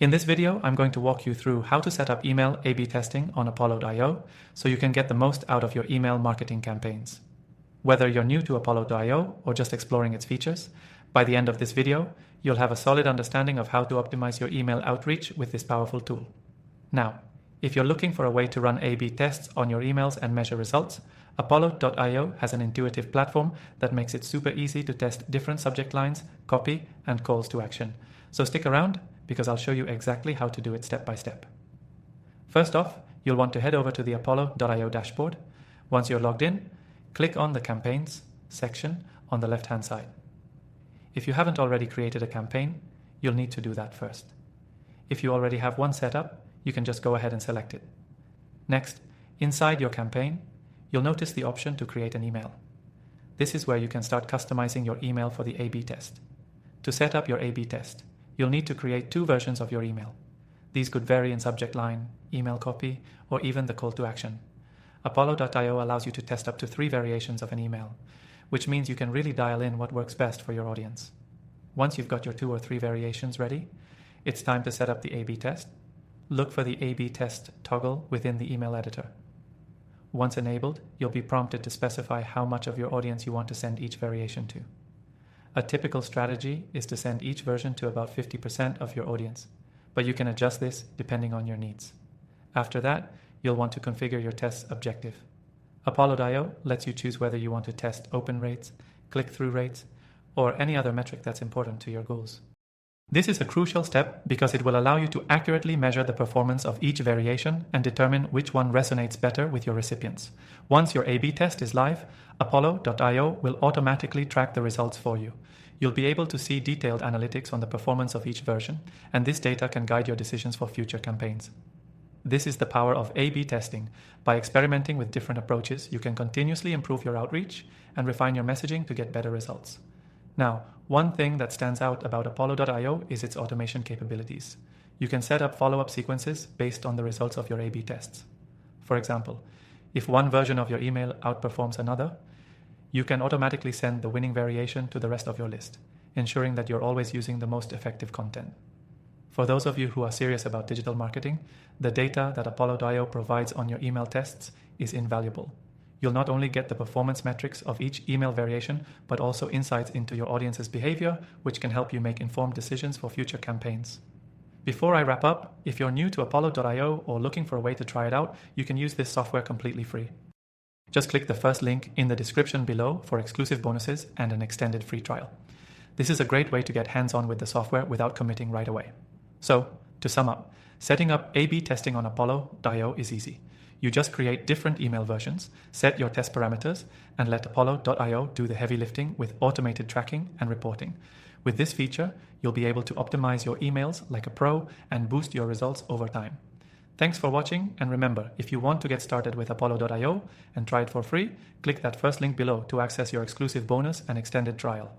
In this video, I'm going to walk you through how to set up email A/B testing on Apollo.io so you can get the most out of your email marketing campaigns. Whether you're new to Apollo.io or just exploring its features, by the end of this video, you'll have a solid understanding of how to optimize your email outreach with this powerful tool. Now, if you're looking for a way to run A/B tests on your emails and measure results, Apollo.io has an intuitive platform that makes it super easy to test different subject lines, copy, and calls to action. So stick around, because I'll show you exactly how to do it step by step. First off, you'll want to head over to the Apollo.io dashboard. Once you're logged in, click on the Campaigns section on the left-hand side. If you haven't already created a campaign, you'll need to do that first. If you already have one set up, you can just go ahead and select it. Next, inside your campaign, you'll notice the option to create an email. This is where you can start customizing your email for the A/B test. To set up your A/B test, you'll need to create two versions of your email. These could vary in subject line, email copy, or even the call to action. Apollo.io allows you to test up to 3 variations of an email, which means you can really dial in what works best for your audience. Once you've got your 2 or 3 variations ready, it's time to set up the A/B test. Look for the A/B test toggle within the email editor. Once enabled, you'll be prompted to specify how much of your audience you want to send each variation to. A typical strategy is to send each version to about 50% of your audience, but you can adjust this depending on your needs. After that, you'll want to configure your test's objective. Apollo.io lets you choose whether you want to test open rates, click-through rates, or any other metric that's important to your goals. This is a crucial step because it will allow you to accurately measure the performance of each variation and determine which one resonates better with your recipients. Once your A/B test is live, Apollo.io will automatically track the results for you. You'll be able to see detailed analytics on the performance of each version, and this data can guide your decisions for future campaigns. This is the power of A/B testing. By experimenting with different approaches, you can continuously improve your outreach and refine your messaging to get better results. Now, one thing that stands out about Apollo.io is its automation capabilities. You can set up follow-up sequences based on the results of your A/B tests. For example, if one version of your email outperforms another, you can automatically send the winning variation to the rest of your list, ensuring that you're always using the most effective content. For those of you who are serious about digital marketing, the data that Apollo.io provides on your email tests is invaluable. You'll not only get the performance metrics of each email variation, but also insights into your audience's behavior, which can help you make informed decisions for future campaigns. Before I wrap up, if you're new to Apollo.io or looking for a way to try it out, you can use this software completely free. Just click the first link in the description below for exclusive bonuses and an extended free trial. This is a great way to get hands-on with the software without committing right away. So, to sum up, setting up A/B testing on Apollo.io is easy. You just create different email versions, set your test parameters, and let Apollo.io do the heavy lifting with automated tracking and reporting. With this feature, you'll be able to optimize your emails like a pro and boost your results over time. Thanks for watching, and remember, if you want to get started with Apollo.io and try it for free, click that first link below to access your exclusive bonus and extended trial.